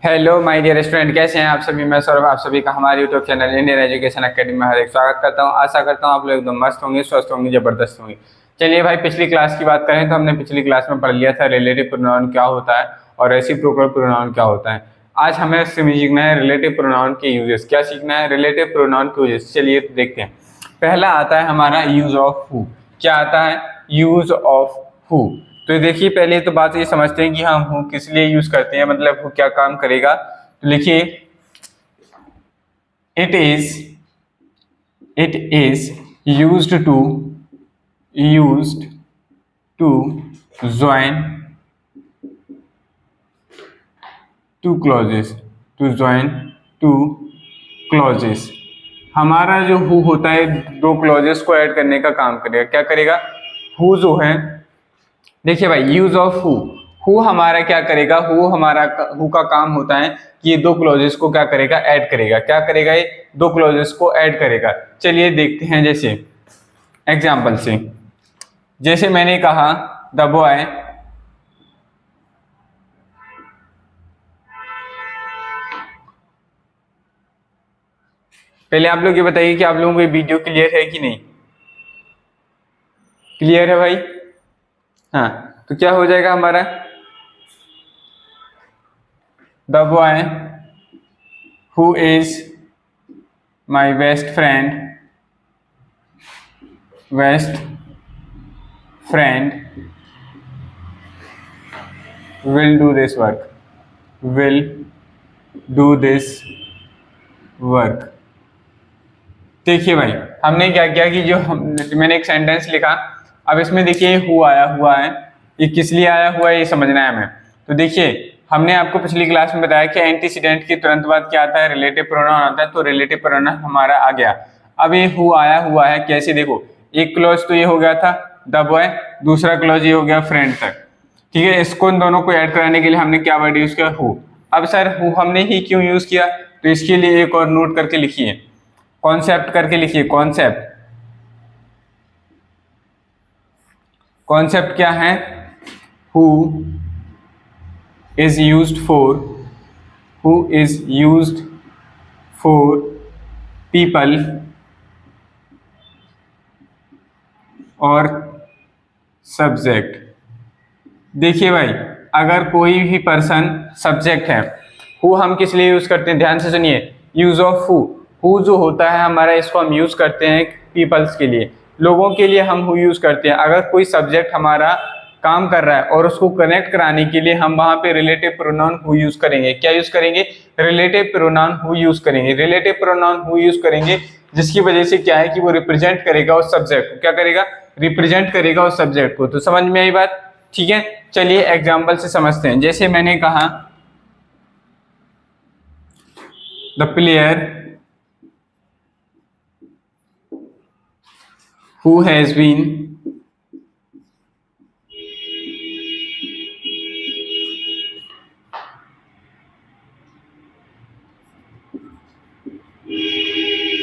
Hello my dear student, कैसे हैं आप सभी। मैं सौरभ आप सभी का हमारे YouTube channel Indian education academy में हार्दिक स्वागत करता हूं। आशा करता हूं आप लोग एकदम मस्त होंगे, स्वस्थ होंगे, जबरदस्त होंगे। चलिए भाई, पिछली क्लास की बात करें तो हमने पिछली क्लास में पढ़ लिया था रिलेटिव प्रोनाउन क्या होता है और रेसिप्रोकल प्रोनाउन क्या होता है। आज हमें सीखना है रिलेटिव प्रोनाउन के यूजेस। क्या सीखना है? रिलेटिव प्रोनाउन के यूजेस। चलिए देखते हैं। पहला आता है हमारा यूज ऑफ हु। क्या आता है? Use of who. तो देखिए, पहले तो बात ये समझते हैं कि हम हु किस लिए यूज करते हैं, मतलब हु क्या काम करेगा। तो लिखिए, it is used to join two clauses. हमारा जो हु होता है दो क्लॉजेस को ऐड करने का काम करेगा। क्या करेगा? हु जो है, देखिए भाई, यूज ऑफ हु हमारा क्या करेगा? हु का काम होता है कि ये दो क्लॉजेस को क्या करेगा? ऐड करेगा। क्या करेगा? ये दो क्लॉजेस को ऐड करेगा। चलिए देखते हैं। जैसे एग्जांपल से, जैसे मैंने कहा द बॉय पहले आप लोग ये बताइए कि आप लोगों को ये वीडियो क्लियर है कि नहीं? क्लियर है भाई? हाँ, तो क्या हो जाएगा हमारा? The boy who is my best friend will do this work। देखिए भाई, हमने क्या किया कि मैंने एक सेंटेंस लिखा। अब इसमें देखिए हुआ है, ये किस लिए आया हुआ है ये समझना है हमें। तो देखिए, हमने आपको पिछली क्लास में बताया कि एंटीसीडेंट के तुरंत बाद क्या आता है? रिलेटिव प्रोनाउन आता है। तो रिलेटिव प्रोनाउन हमारा आ गया। अब ये आया हुआ है कैसे? देखो, एक क्लॉज तो ये हो गया था द बॉय, दूसरा क्लॉज ये हो गया फ्रेंड तक। ठीक है, इसको इन दोनों को ऐड कराने के लिए हमने क्या वर्ड यूज किया? हु। अब सर हु हमने ही क्यों यूज किया? तो इसके लिए एक और नोट करके लिखिए, कॉन्सेप्ट करके लिखिए। कॉन्सेप्ट क्या है? Who is used for people और सब्जेक्ट। देखिए भाई, अगर कोई भी पर्सन सब्जेक्ट है, हु हम किस लिए यूज करते हैं? ध्यान से सुनिए, यूज ऑफ हु जो होता है हमारा, इसको हम यूज करते हैं पीपल्स के लिए, लोगों के लिए हम हु यूज करते हैं। अगर कोई सब्जेक्ट हमारा काम कर रहा है और उसको कनेक्ट कराने के लिए हम वहां पे रिलेटिव प्रोनाउन हु यूज करेंगे। क्या यूज करेंगे? रिलेटिव प्रोनाउन हु यूज करेंगे। रिलेटिव प्रोनाउन हु यूज करेंगे, जिसकी वजह से क्या है कि वो रिप्रेजेंट करेगा उस सब्जेक्ट को। क्या करेगा? रिप्रेजेंट करेगा उस सब्जेक्ट को। तो समझ में आई बात? ठीक है, चलिए एग्जाम्पल से समझते हैं। जैसे मैंने कहा the player who has been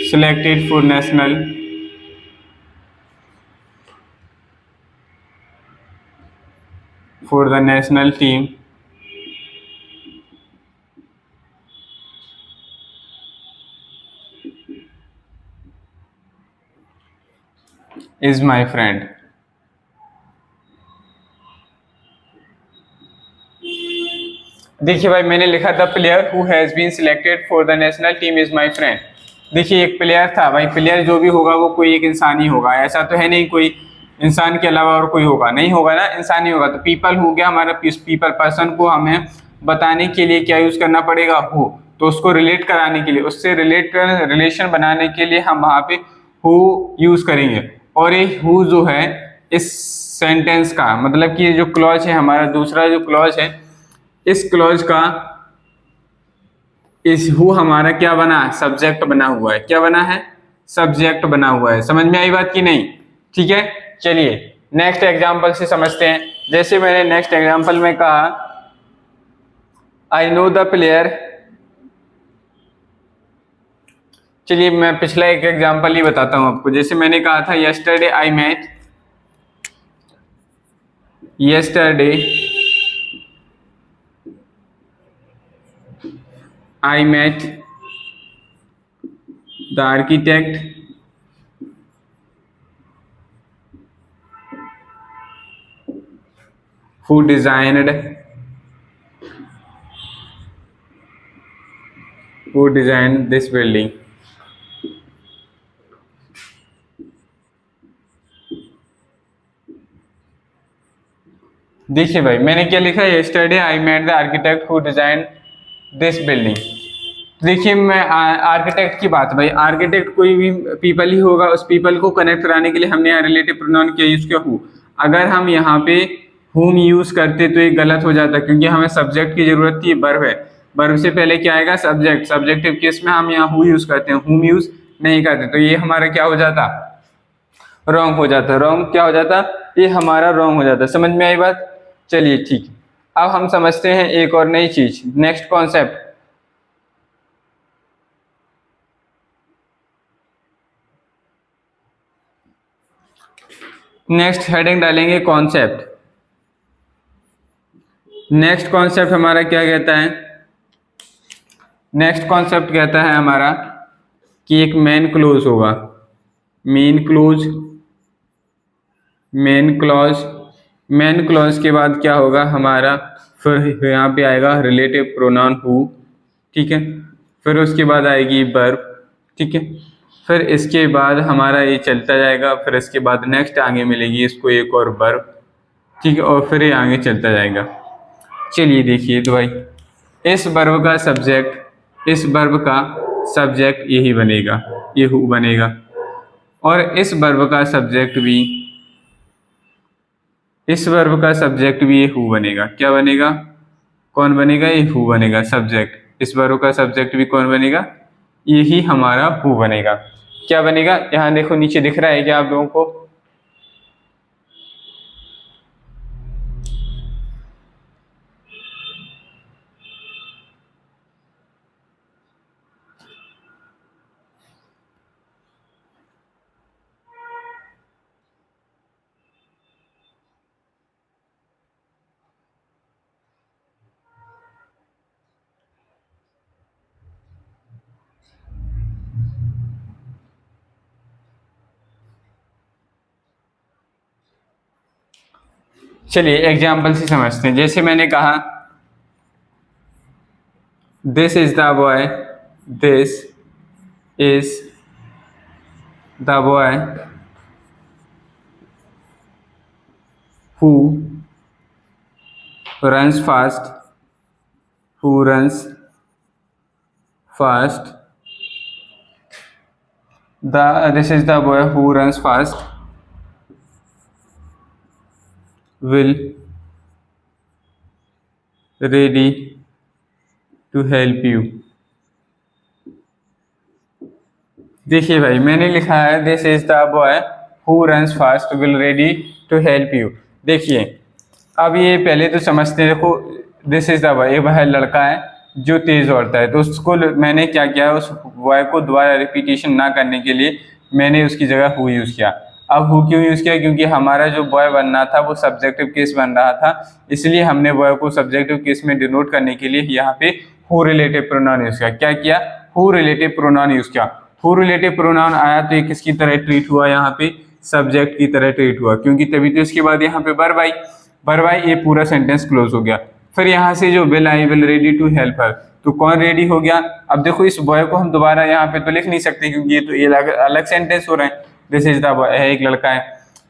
selected for the national team is my friend। देखिए भाई, मैंने लिखा था player who has been selected for the national team is my friend. देखिए, एक प्लेयर था भाई, प्लेयर जो भी होगा वो कोई एक इंसान ही होगा। ऐसा तो है नहीं कोई इंसान के अलावा और कोई होगा, नहीं होगा ना, इंसान ही होगा। तो पीपल हो गया हमारा, पीपल पर्सन को हमें बताने के लिए क्या यूज करना पड़ेगा? हु। तो उसको रिलेट कराने के लिए, उससे रिलेशन बनाने के लिए हम वहां पे हु यूज करेंगे। और ये हु जो है इस सेंटेंस का मतलब कि ये जो क्लॉज है हमारा, दूसरा जो क्लॉज है, इस क्लॉज का इस हु हमारा क्या बना है? सब्जेक्ट बना हुआ है। क्या बना है? सब्जेक्ट बना हुआ है। समझ में आई बात की नहीं? ठीक है, चलिए नेक्स्ट एग्जांपल से समझते हैं। जैसे मैंने नेक्स्ट एग्जांपल में कहा आई नो द प्लेयर। चलिए मैं पिछला एक एग्जांपल ही बताता हूं आपको। जैसे मैंने कहा था yesterday I met I met the architect who designed this building. देखिए भाई मैंने क्या लिखा है, yesterday I met the architect who design this building. देखिए मैं आर्किटेक्ट की बात, भाई आर्किटेक्ट कोई भी पीपल ही होगा, उस पीपल को कनेक्ट कराने के लिए हमने यहाँ रिलेटिव प्रोनाउन क्या यूज किया, हु। अगर हम यहाँ पे हुम यूज करते तो ये गलत हो जाता, क्योंकि हमें सब्जेक्ट की जरूरत थी, वर्ब है, वर्ब से पहले क्या आएगा, सब्जेक्ट। सब्जेक्टिव केस में हम यहाँ हु यूज करते हैं, हुम यूज नहीं करते, तो ये हमारा क्या हो जाता, रॉन्ग हो जाता। रॉन्ग क्या हो जाता, ये हमारा रॉन्ग हो जाता। समझ में आई बात? चलिए ठीक। अब हम समझते हैं एक और नई चीज, नेक्स्ट कॉन्सेप्ट। नेक्स्ट हेडिंग डालेंगे कॉन्सेप्ट। नेक्स्ट कॉन्सेप्ट हमारा क्या कहता है, नेक्स्ट कॉन्सेप्ट कहता है हमारा कि एक मेन क्लोज होगा, main close, main clause. Main clause के बाद क्या होगा हमारा, फिर यहाँ पे आएगा रिलेटिव प्रोनाउन हु, ठीक है। फिर उसके बाद आएगी वर्ब, ठीक है। फिर इसके बाद हमारा ये चलता जाएगा, फिर इसके बाद नेक्स्ट आगे मिलेगी इसको एक और वर्ब, ठीक है, और फिर ये आगे चलता जाएगा। चलिए देखिए तो भाई इस वर्ब का सब्जेक्ट, इस वर्ब का सब्जेक्ट यही बनेगा, ये हु बनेगा, और इस वर्ब का सब्जेक्ट भी, इस वर्ब का सब्जेक्ट भी ये हु बनेगा। क्या बनेगा, कौन बनेगा, ये हु बनेगा सब्जेक्ट। इस वर्ब का सब्जेक्ट भी कौन बनेगा, यही हमारा हु बनेगा। क्या बनेगा, यहाँ देखो नीचे दिख रहा है क्या आप लोगों को, चलिए एग्जाम्पल से समझते हैं। जैसे मैंने कहा this is the boy, this is the boy who runs fast, who runs fast, this is the boy who runs fast will ready to help you। देखिए भाई मैंने लिखा है this is the boy who runs fast will ready to help you. देखिए अब ये पहले तो समझते हैं, देखो दिस इज द बॉय, वह लड़का है जो तेज दौड़ता है, तो उसको मैंने क्या किया, उस बॉय को दोबारा रिपीटेशन ना करने के लिए मैंने उसकी जगह हु यूज किया। अब हु क्यों यूज किया, क्योंकि हमारा जो बॉय बनना था वो सब्जेक्टिव केस बन रहा था, इसलिए हमने बॉय को सब्जेक्टिव केस में डिनोट करने के लिए यहाँ पे हु रिलेटिव प्रोनाउन यूज किया। क्या किया, हु रिलेटिव प्रोनाउन यूज किया। हु रिलेटिव प्रोनाउन आया तो ये किसकी तरह ट्रीट हुआ, यहाँ पे सब्जेक्ट की तरह ट्रीट हुआ, क्योंकि तभी तो इसके बाद यहाँ पे वर्ब आई, वर्ब आई, ये पूरा सेंटेंस क्लोज हो गया। फिर यहाँ से जो will I, will ready to help her, तो कौन रेडी हो गया। अब देखो इस बॉय को हम दोबारा यहाँ पे तो लिख नहीं सकते, क्योंकि ये तो ये अलग सेंटेंस हो रहे हैं, दिस इज द बॉय है, एक लड़का है,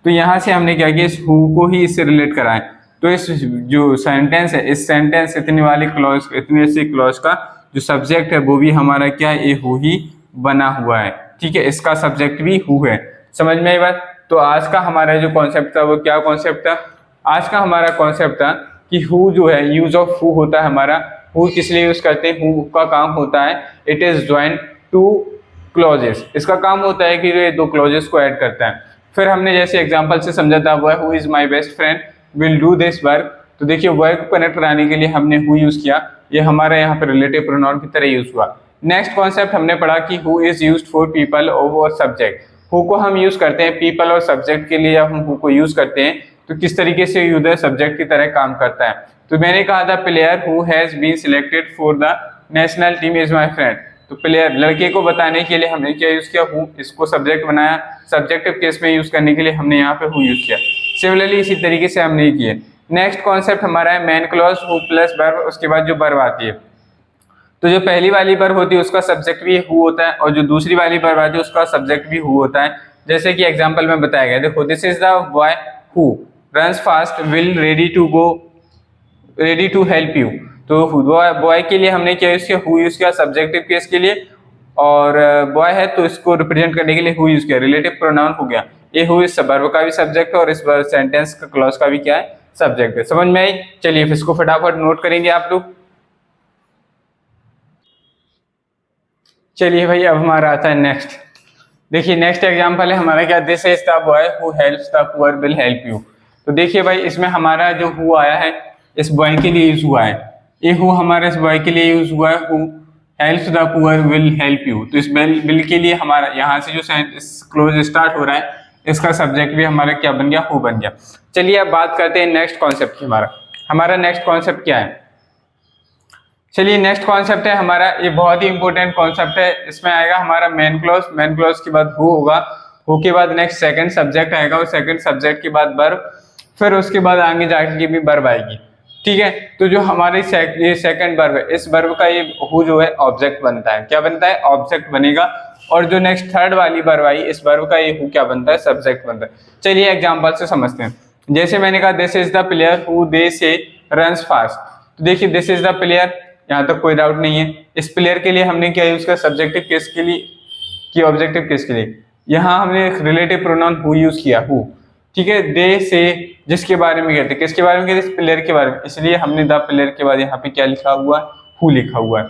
तो यहाँ से हमने क्या किया, इस हु को ही इससे रिलेट कराएं। तो इस जो सेंटेंस है, इस सेंटेंस इतने वाले क्लॉज, इतने से क्लॉज का जो सब्जेक्ट है वो भी हमारा क्या है, ये हु ही बना हुआ है, ठीक है, इसका सब्जेक्ट भी हु है। समझ में आई बात? तो आज का हमारा जो कॉन्सेप्ट था वो क्या कॉन्सेप्ट था, आज का हमारा कॉन्सेप्ट था कि हु जो है, यूज ऑफ हु होता है हमारा, हु किस लिए यूज करते हैं, हु का काम होता है it is join two clauses, इसका काम होता है कि ये दो क्लॉजेस को ऐड करता है। फिर हमने जैसे एग्जांपल से समझा था वो who is my best friend will do this work, तो देखिए वर्क को कनेक्ट कराने के लिए हमने हु यूज किया, ये हमारा यहाँ पे रिलेटिव प्रोनाउन की तरह यूज हुआ। नेक्स्ट कॉन्सेप्ट हमने पढ़ा कि who is used for people और सब्जेक्ट। हु को हम यूज करते हैं पीपल और सब्जेक्ट के लिए, हम हु को यूज करते हैं तो किस तरीके से यूज है, सब्जेक्ट की तरह काम करता है। तो मैंने कहा था player who has been selected for the national team is my friend. तो प्लेयर लड़के को बताने के लिए हमने क्या यूज किया, हु, इसको सब्जेक्ट बनाया, सब्जेक्टिव केस में यूज करने के लिए हमने यहाँ पे हु यूज किया। सिमिलरली इसी तरीके से हमने किए। नेक्स्ट कॉन्सेप्ट हमारा है main clause, who plus verb, उसके बाद जो वर्ब आती है। तो जो पहली वाली वर्ब होती है उसका सब्जेक्ट भी हु होता है, और जो दूसरी वाली वर्ब आती है उसका सब्जेक्ट भी हु होता है। जैसे कि एग्जांपल में बताया गया, देखो this is the boy who runs fast will ready to go ready to help you. तो बॉय के लिए हमने क्या यूज किया, हु यूज किया सब्जेक्टिव केस के लिए, और बॉय है तो इसको रिप्रेजेंट करने के लिए हु यूज किया, रिलेटिव प्रोनाउन हो गया। ये हु इस वर्ब का भी सब्जेक्ट है और इस सेंटेंस का क्लॉज का भी क्या है, सब्जेक्ट है। समझ में आई? चलिए इसको फटाफट नोट करेंगे आप लोग। चलिए भाई अब हमारा आता है नेक्स्ट। देखिए नेक्स्ट एग्जांपल है हमारा क्या, this is the boy who helps the poor will help you. तो देखिए भाई इसमें हमारा जो हु आया है इस बॉय के लिए यूज हुआ है, ये हु हमारा इस बॉय के लिए यूज हुआ है, who helps the poor will help you. तो इस विल के लिए हमारा यहाँ से जो क्लोज स्टार्ट हो रहा है इसका सब्जेक्ट भी हमारा क्या बन गया, हु बन गया। चलिए अब बात करते हैं नेक्स्ट कॉन्सेप्ट की। हमारा नेक्स्ट कॉन्सेप्ट क्या है, चलिए नेक्स्ट कॉन्सेप्ट है हमारा, ये बहुत ही इंपॉर्टेंट कॉन्सेप्ट है। इसमें आएगा हमारा मेन क्लॉज, मेन क्लॉज के बाद हु होगा, हु के बाद नेक्स्ट सेकंड सब्जेक्ट आएगा, और सेकंड सब्जेक्ट के बाद वर्ब, फिर उसके बाद आगे जाके भी वर्ब आएगी। ठीक है, तो जो हमारी ये सेकंड वर्ब है, इस वर्ब का ये हु जो है ऑब्जेक्ट बनता है। क्या बनता है, ऑब्जेक्ट बनेगा। और जो नेक्स्ट थर्ड वाली वर्ब आई, इस वर्ब का ये हु क्या बनता है, सब्जेक्ट बनता है। चलिए एग्जांपल से समझते हैं। जैसे मैंने कहा this is the player who they से रन्स फास्ट। तो देखिए दिस इज द प्लेयर, यहाँ तक कोई डाउट नहीं है। इस प्लेयर के लिए हमने क्या यूज किया, सब्जेक्टिव केस के लिए कि ऑब्जेक्टिव केस के लिए, यहाँ हमने रिलेटिव प्रोनाउन हु यूज किया, हु। ठीक है, दे से जिसके बारे में कहते, किसके बारे में कहते, इस प्लेयर के बारे में, इसलिए हमने द प्लेयर के बाद यहाँ पे क्या लिखा हुआ है, हु लिखा हुआ है।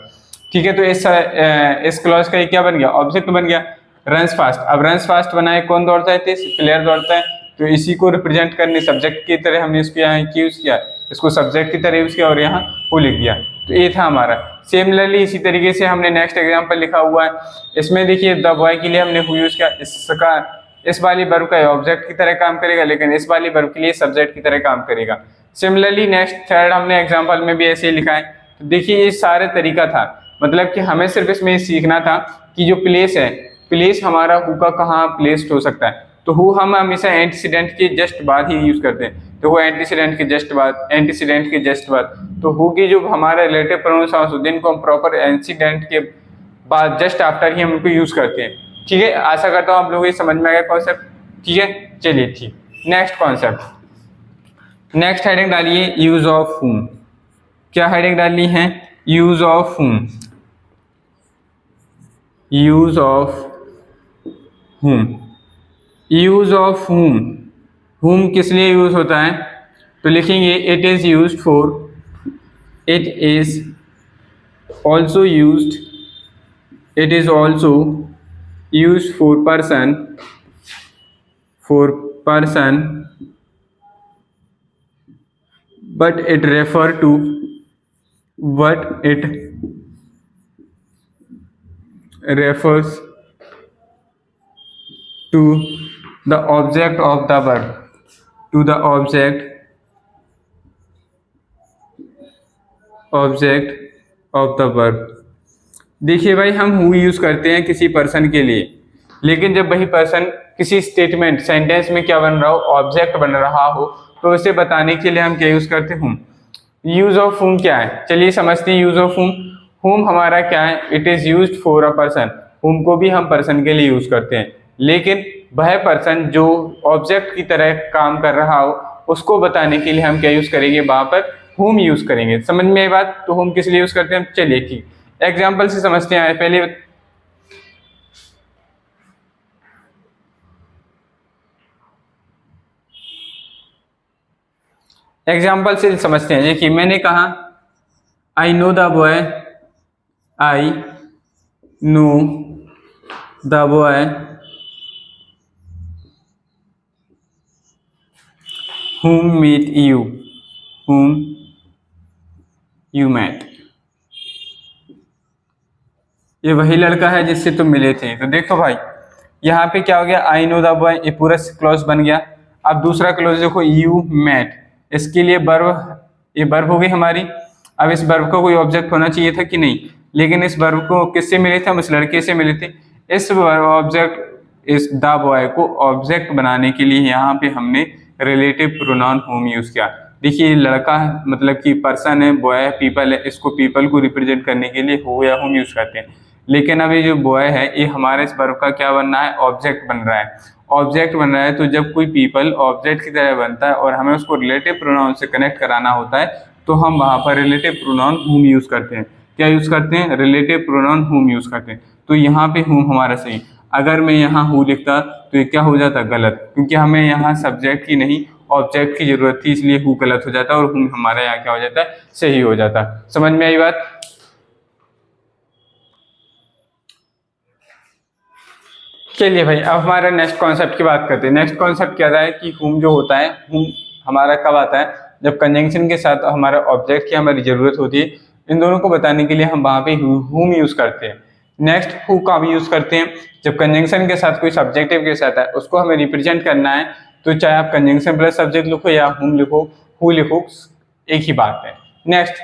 ठीक है, तो इस क्लॉज का क्या बन गया, ऑब्जेक्ट बन गया, रन्स फास्ट। अब रन्स फास्ट बनाए, कौन दौड़ता है, प्लेयर दौड़ता है, तो इसी को रिप्रेजेंट करने सब्जेक्ट की तरह हमने इसको यहाँ यूज किया, इसको सब्जेक्ट की तरह यूज किया और यहाँ हु लिख दिया। तो ये था हमारा। सिमिलरली इसी तरीके से हमने नेक्स्ट एग्जांपल लिखा हुआ है। इसमें देखिए द बॉय के लिए हमने हु यूज किया, इसका इस वाली वर्ब का ऑब्जेक्ट की तरह काम करेगा, लेकिन इस वाली वर्ब के लिए सब्जेक्ट की तरह काम करेगा। सिमिलरली नेक्स्ट थर्ड हमने एग्जांपल में भी ऐसे ही लिखा है। तो देखिए ये सारे तरीका था, मतलब कि हमें सिर्फ इसमें सीखना था कि जो प्लेस है, प्लेस हमारा हु का कहाँ प्लेस्ड हो सकता है। तो हु हम हमेशा एंटीसीडेंट के जस्ट बाद ही यूज करते हैं, तो वो एंटीसीडेंट के जस्ट बाद, एंटीसीडेंट के जस्ट बाद। तो हु की जो हमारा रिलेटिव प्रोनाउंस होते हैं इनको हम प्रॉपर एंटीसीडेंट के बाद जस्ट आफ्टर ही हम उनको यूज करते हैं। ठीक है, आशा करता हूँ आप लोगों को समझ में आएगा कॉन्सेप्ट। ठीक है, चलिए ठीक, नेक्स्ट कॉन्सेप्ट, नेक्स्ट हेडिंग डालिए यूज ऑफ हुम। क्या हेडिंग डालनी है, यूज ऑफ हुम, यूज ऑफ हुम। यूज ऑफ हुम, हुम किस लिए यूज होता है, तो लिखेंगे it is used for, it is also used, it is also used for person, but it refer to what it refers to the object of the verb, to the object of the verb। देखिए भाई हम who use करते हैं किसी person के लिए, लेकिन जब वही पर्सन किसी स्टेटमेंट सेंटेंस में क्या बन रहा हो, ऑब्जेक्ट बन रहा हो, तो उसे बताने के लिए हम क्या यूज करते हैं, हुम। यूज ऑफ हुम क्या है, चलिए समझते हैं यूज ऑफ हुम। हुम हमारा क्या है, it is used for a person. हुम को भी हम पर्सन के लिए यूज करते हैं, लेकिन वह पर्सन जो ऑब्जेक्ट की तरह काम कर रहा हो उसको बताने के लिए हम क्या यूज करेंगे, वहां पर हुम यूज करेंगे। समझ में आई बात, तो हुम किस लिए यूज करते हैं, चलिए ठीक एग्जाम्पल से समझते हैं। पहले एग्जाम्पल से समझते हैं। देखिए मैंने कहा I know the boy, I know the boy whom meet you, whom you met। ये वही लड़का है जिससे तुम मिले थे। तो देखो भाई यहाँ पे क्या हो गया, आई नो द बॉय, ये पूरा क्लॉज बन गया। अब दूसरा क्लॉज देखो, यू मेट, इसके लिए वर्ब, ये वर्ब हो गई हमारी। अब इस वर्ब का कोई ऑब्जेक्ट होना चाहिए था कि नहीं, लेकिन इस वर्ब को किससे मिले थे, हम इस लड़के से मिले थे। इस ऑब्जेक्ट इस द बॉय को ऑब्जेक्ट बनाने के लिए यहाँ पे हमने रिलेटिव प्रोनाउन होम यूज किया। देखिए लड़का मतलब कि पर्सन है, बॉय है, पीपल है, इसको पीपल को रिप्रेजेंट करने के लिए हो या होम यूज करते हैं। लेकिन अब ये जो बॉय है ये हमारे इस वर्ब का क्या बन रहा है, ऑब्जेक्ट बन रहा है। ऑब्जेक्ट बन रहा है तो जब कोई पीपल ऑब्जेक्ट की तरह बनता है और हमें उसको रिलेटिव प्रोनाउन से कनेक्ट कराना होता है तो हम वहाँ पर रिलेटिव प्रोनाउन होम यूज करते हैं। क्या यूज करते हैं, रिलेटिव प्रोनाउन होम यूज करते हैं। तो यहाँ पे होम हमारा सही। अगर मैं यहाँ हु लिखता तो ये क्या हो जाता, गलत, क्योंकि हमें यहाँ सब्जेक्ट की नहीं ऑब्जेक्ट की जरूरत थी, इसलिए हु गलत हो जाता और हुम हमारा यहाँ क्या हो जाता, सही हो जाता। समझ में आई बात। चलिए भाई अब हमारा नेक्स्ट कॉन्सेप्ट की बात करते हैं। नेक्स्ट कॉन्सेप्ट क्या है कि हुम जो होता है, हुम हमारा कब आता है, जब कंजंक्शन के साथ हमारा ऑब्जेक्ट की हमारी जरूरत होती है। इन दोनों को बताने के लिए हम वहाँ पे हुम यूज करते हैं। नेक्स्ट हु का भी यूज करते हैं जब कंजंक्शन के साथ कोई सब्जेक्टिव के साथ है उसको हमें रिप्रेजेंट करना है, तो चाहे आप कंजंक्शन प्लस सब्जेक्ट लिखो या हुम लिखो, हु लिखो, एक ही बात है। नेक्स्ट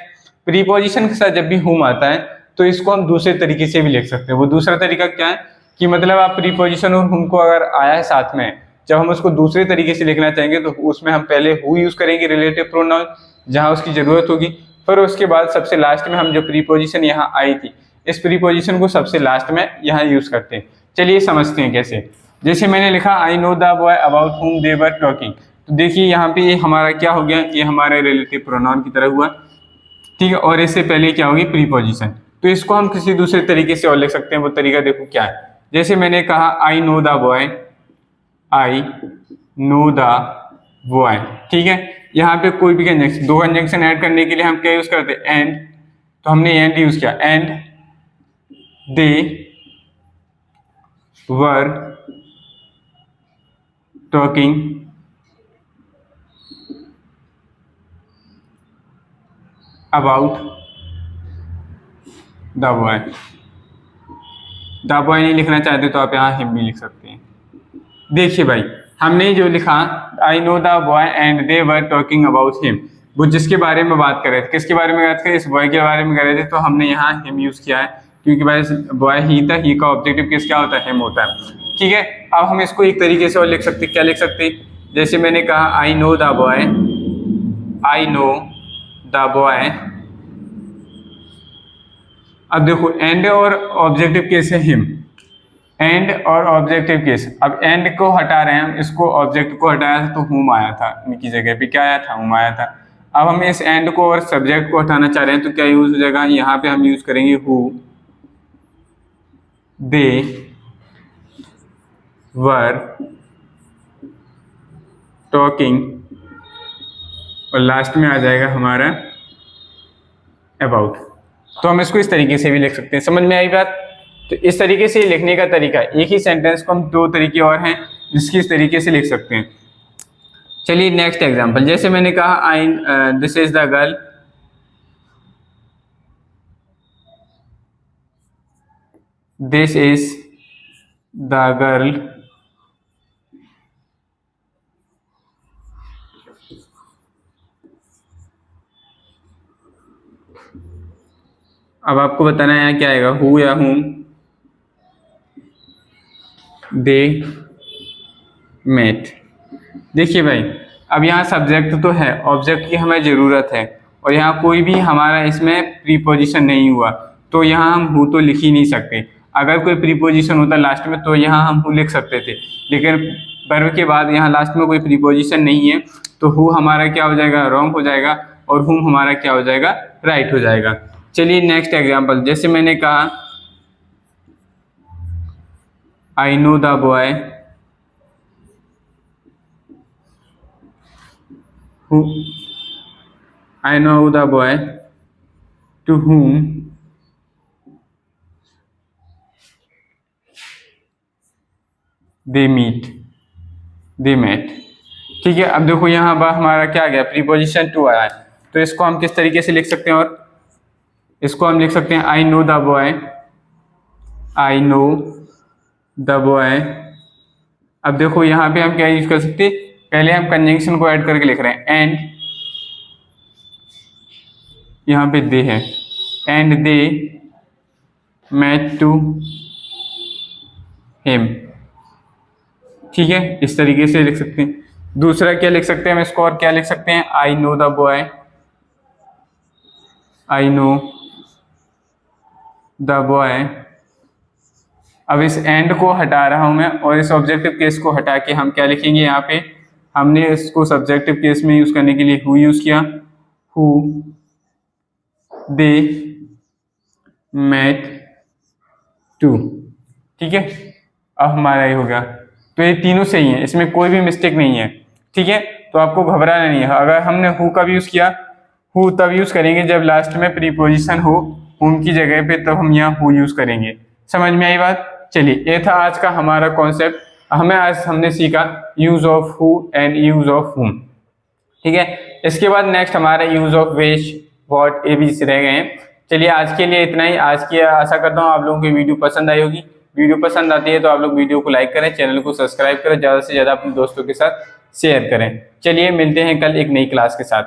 प्रीपोजिशन के साथ जब भी हुम आता है तो इसको हम दूसरे तरीके से भी लिख सकते हैं। वो दूसरा तरीका क्या है कि मतलब आप प्रीपोजिशन और हुम को अगर आया है साथ में, जब हम उसको दूसरे तरीके से लिखना चाहेंगे तो उसमें हम पहले हु यूज करेंगे रिलेटिव प्रोनाउन जहां उसकी जरूरत होगी, फिर उसके बाद सबसे लास्ट में हम जो प्रीपोजिशन यहाँ आई थी इस प्रीपोजिशन को सबसे लास्ट में यहाँ यूज करते हैं। चलिए समझते हैं कैसे। जैसे मैंने लिखा I know the boy about हुम दे वर टॉकिंग, तो देखिए यहाँ पे ये हमारा क्या हो गया, ये हमारे रिलेटिव प्रोनाउन की तरह हुआ, ठीक है। और इससे पहले क्या होगी, प्रीपोजिशन। तो इसको हम किसी दूसरे तरीके से और लिख सकते हैं। वो तरीका देखो क्या है। जैसे मैंने कहा I know the boy, I know the boy, ठीक है। यहाँ पे कोई भी कंजंक्शन, दो कंजंक्शन ऐड करने के लिए हम क्या यूज करते हैं, एंड, तो हमने एंड यूज किया, and they were talking about the boy. The boy नहीं लिखना चाहते तो आप यहाँ हिम भी लिख सकते हैं। देखिए भाई हमने जो लिखा I know the boy and they were talking about him, वो जिसके बारे में बात कर रहे थे, किसके बारे में बात कर रहे थे, इस बॉय के बारे में कर रहे थे, तो हमने यहाँ हिम यूज किया है क्योंकि भाई बॉय ही था, ही का ऑब्जेक्टिव किस क्या होता है, हिम होता है, ठीक है। अब हम इसको एक तरीके से और लिख सकते, क्या लिख सकते, जैसे मैंने कहा I know the boy, I know the boy. अब देखो एंड और ऑब्जेक्टिव केस है हिम, एंड और ऑब्जेक्टिव केस। अब एंड को हटा रहे हैं हम, इसको ऑब्जेक्ट को हटाया था तो हुम आया था, इनकी जगह पे क्या आया था, हुम आया था। अब हम इस एंड को और सब्जेक्ट को हटाना चाह रहे हैं तो क्या यूज हो जाएगा, यहाँ पे हम यूज करेंगे हु दे वर टॉकिंग, और लास्ट में आ जाएगा हमारा अबाउट। तो हम इसको इस तरीके से भी लिख सकते हैं। समझ में आई बात। तो इस तरीके से लिखने का तरीका, एक ही सेंटेंस को हम दो तरीके और हैं जिसकी इस तरीके से लिख सकते हैं। चलिए नेक्स्ट एग्जांपल, जैसे मैंने कहा I this is the girl, this is the girl अब आपको बताना है यहाँ क्या आएगा, हु या हुम, दे मेट। देखिए भाई अब यहाँ सब्जेक्ट तो है, ऑब्जेक्ट की हमें ज़रूरत है, और यहाँ कोई भी हमारा इसमें प्रीपोजिशन नहीं हुआ, तो यहाँ हम हु तो लिख ही नहीं सकते। अगर कोई प्रीपोजिशन होता लास्ट में तो यहाँ हम हु लिख सकते थे, लेकिन वर्ब के बाद यहाँ लास्ट में कोई प्रीपोजिशन नहीं है तो हु हमारा क्या हो जाएगा, रॉन्ग हो जाएगा, और हुम हमारा क्या हो जाएगा, राइट हो जाएगा। चलिए नेक्स्ट एग्जाम्पल, जैसे मैंने कहा I know the boy who I know the boy to whom they met, ठीक है। अब देखो यहाँ पर हमारा क्या आ गया, प्रीपोजिशन टू आया है, तो इसको हम किस तरीके से लिख सकते हैं, और इसको हम लिख सकते हैं I know the boy, I know the boy. अब देखो यहाँ पे हम क्या यूज कर सकते हैं, पहले हम कंजंक्शन को ऐड करके लिख रहे हैं, एंड यहाँ पे दे है, and they match to him. ठीक है, इस तरीके से लिख सकते हैं। दूसरा क्या लिख सकते हैं हम इसको, और क्या लिख सकते हैं, I know the boy, I know the boy. अब इस एंड को हटा रहा हूं मैं और इस ऑब्जेक्टिव केस को हटा के हम क्या लिखेंगे, यहाँ पे हमने इसको सब्जेक्टिव केस में यूज करने के लिए हु यूज किया, हु दे मेट टू। ठीक है, अब हमारा ये हो गया। तो ये तीनों सही है, इसमें कोई भी मिस्टेक नहीं है। ठीक है, तो आपको घबराना नहीं है। अगर हमने हु कब यूज किया, हु तब यूज करेंगे जब लास्ट में प्रीपोजिशन हो हुम की जगह पे, तब हम यहाँ हु यूज करेंगे। समझ में आई बात? चलिए, ये था आज का हमारा कॉन्सेप्ट। हमने सीखा use of who and use of हुम। ठीक है, इसके बाद नेक्स्ट हमारा यूज ऑफ वेश, व्हाट, ए बी रह गए हैं। चलिए, आज के लिए इतना ही। आज की आशा करता हूँ आप लोगों की वीडियो पसंद आई होगी। वीडियो पसंद आती है तो आप लोग वीडियो को लाइक करें, चैनल को सब्सक्राइब करें, ज़्यादा से ज़्यादा अपने दोस्तों के साथ शेयर करें। चलिए, मिलते हैं कल एक नई क्लास के साथ।